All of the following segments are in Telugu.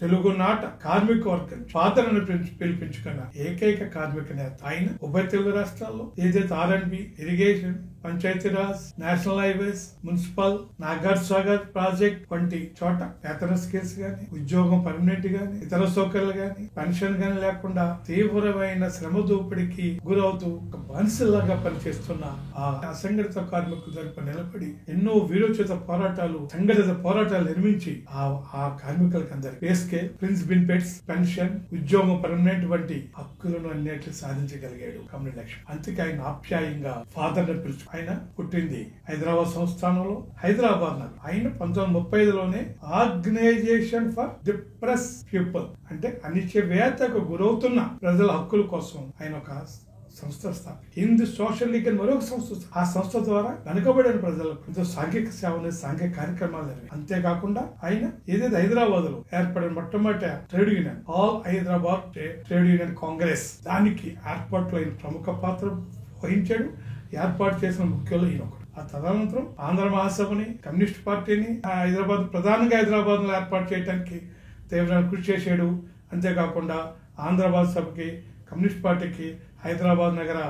తెలుగునాట కార్మిక వర్గం ఫాదర్ను పిలిపించుకున్న ఏకైక కార్మిక నేత ఆయన. ఉభయ తెలుగు రాష్ట్రాల్లో ఏదైతే R&B, irrigation, Panchayati Raj, national highways, municipal, Nagar Sagar project వంటి చోట వేతన స్కేల్స్ గాని, ఉద్యోగం పర్మనెంట్ గాని, ఇతర సౌకర్యాలు గాని, పెన్షన్ గాని లేకుండా తీవ్రమైన శ్రమ దోపిడికి గురవుతూ ఒక బానిసలాగా పనిచేస్తున్న ఆ అసంఘటిత కార్మికుల తరపున నిలబడి ఎన్నో వీరోచిత పోరాటాలు, సంఘటిత పోరాటాలు నిర్మించి ఆ కార్మికులకు అందరికి pay scale, prince benefits, pension, ఉద్యోగం పర్మనెంట్ వంటి హక్కులను అన్నిటిని సాధించగలిగాడు కమ్యూనిస్ట్ లక్ష్మి. అందుకే ఆయన ఆప్యాయంగా ఫాదర్ ని పిలుచు. ఆయన పుట్టింది హైదరాబాద్ సంస్థానంలో, హైదరాబాద్ నగరం. ఆయన 1935లోనే ఆర్గనైజేషన్ ఫర్ డిప్రెస్ పీపుల్ అంటే అణిచివేతకు గురవుతున్న ప్రజల హక్కుల కోసం ఆయన ఒక సంస్థ స్థాపించారు. హిందూ సోషల్ లీగ్ అని మరొక సంస్థ. ఆ సంస్థ ద్వారా వెనుకబడిన ప్రజలకు సాంఘిక సేవలు, సాంఘిక కార్యక్రమాలు జరిగాయి. అంతేకాకుండా ఆయన ఏదైతే హైదరాబాద్ లో ఏర్పడిన మొట్టమొదటి trade union, all Hyderabad trade union Congress, దానికి ఏర్పాట్లో ఆయన ప్రముఖ పాత్ర వహించాడు. ఏర్పాటు చేసిన ముఖ్యులు ఈయన ఒకడు. ఆ తదనంతరం ఆంధ్ర మహాసభని, కమ్యూనిస్ట్ పార్టీని ప్రధానంగా హైదరాబాద్ లో ఏర్పాటు చేయడానికి తీవ్రంగా కృషి చేశాడు. అంతేకాకుండా ఆంధ్రబాద్ సభకి, కమ్యూనిస్ట్ పార్టీకి హైదరాబాద్ నగర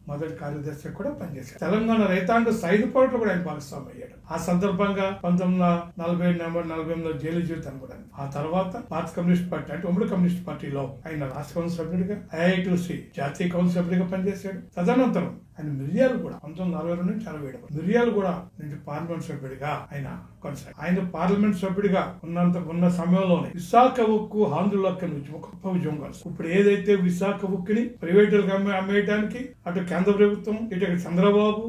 మొదటి కార్యదర్శి కూడా పనిచేశాడు. తెలంగాణ రైతాంగ సాయుధ పోరాటంలో కూడా ఆయన భాగస్వామి అయ్యాడు. ఆ సందర్భంగా 1940 నవంబర్ 48లో జైలు జీవితం కూడా. ఆ తర్వాత భారత కమ్యూనిస్ట్ పార్టీ అంటే ఉమ్మడి కమ్యూనిస్ట్ పార్టీలో ఆయన రాష్ట్ర కౌన్సిల్ సభ్యుడిగా, IITC జాతీయ కౌన్సిల్ సభ్యుడిగా పనిచేశాడు. తదనంతరం ఆయన మిర్యాలు కూడా 1942 నుంచి 47 మిర్యాలు కూడా నుంచి పార్లమెంట్ సభ్యుడిగా ఆయన కొనసాగారు. ఆయన పార్లమెంట్ సభ్యుడిగా ఉన్న సమయంలోనే విశాఖ ఉక్కు, ఆంధ్రులక్క నుంచి ఒక గొప్ప ఉద్యమం కలిసి ఇప్పుడు ఏదైతే విశాఖ ఉక్కుని ప్రైవేటులకు అమ్మేయడానికి అటు కేంద్ర ప్రభుత్వం, ఇటు చంద్రబాబు,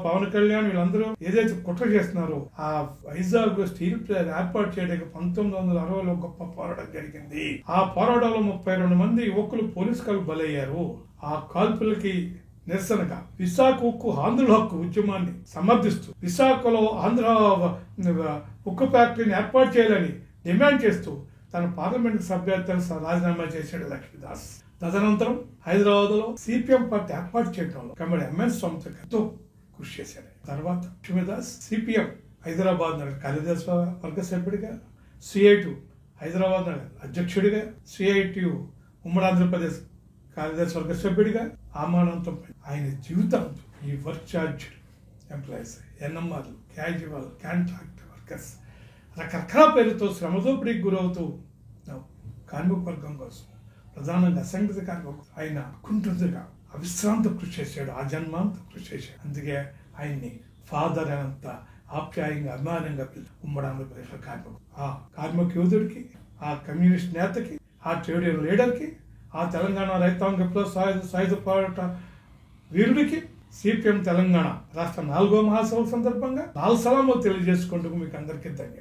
పవన్ కళ్యాణ్ వీళ్ళందరూ ఏదైతే కుట్ర చేస్తున్నారో ఆ వైజాగ్ స్టీల్ ప్లాంట్ ఏర్పాటు చేయడానికి 1960లో గొప్ప పోరాటం జరిగింది. ఆ పోరాటంలో 32 మంది యువకులు పోలీసు కాల్పులకు బలయ్యారు. ఆ కాల్పులకి నిరసనగా విశాఖ ఉక్కు, ఆంధ్రుల హక్కు ఉద్యమాన్ని సమర్థిస్తూ విశాఖలో ఆంధ్ర ఉక్కు ఫ్యాక్టరీని ఏర్పాటు చేయాలని డిమాండ్ చేస్తూ తన పార్లమెంట్ సభ్యత్వాన్ని రాజీనామా చేశాడు లక్ష్మీదాస్. తదనంతరం హైదరాబాద్ లో CPM పార్టీ ఏర్పాటు చేయడంలో కమిటీ MS స్వామితో కృషి చేశాడు. తర్వాత లక్ష్మీదాస్ CPM హైదరాబాద్ నగర కార్యదర్శి వర్గ సభ్యుడిగా, CITU హైదరాబాద్ నగర అధ్యక్షుడిగా, CITU ఉమ్మడి ఆంధ్రప్రదేశ్ కార్యదర్శి వర్గ సభ్యుడిగా ఆమానంతం ఆయన జీవితం ఈ వర్క్ ఛార్జ్ ఎంప్లాయీస్, NMRలు, క్యాజువల్, కాంట్రాక్ట్ వర్కర్స్ రకరకాల పేరుతో శ్రమదోపిడికి గురవుతూ కార్మిక వర్గం కోసం, ప్రధానంగా అసంఘటిత కార్మిక ఆయన కుంటుందిగా అవిశ్రాంత కృషి చేశాడు, ఆ జన్మాంత కృషి చేశాడు. అందుకే ఆయన్ని ఫాదర్ అనంత ఆప్యాయంగా, అభిమానంగా ఉమ్మడి ఆంధ్రప్రదేశ్ కార్మిక యోధుడికి, ఆ కమ్యూనిస్ట్ నేతకి, ఆ ట్రేడ్ యూనియన్ లీడర్కి, ఆ తెలంగాణ రైతాంగ సాయుధ పోరాట వీరుడికి CPM తెలంగాణ రాష్ట్ర 4వ మహాసభ సందర్భంగా 4 సలాములు తెలియజేసుకుంటూ మీకు అందరికీ ధన్యవాదాలు.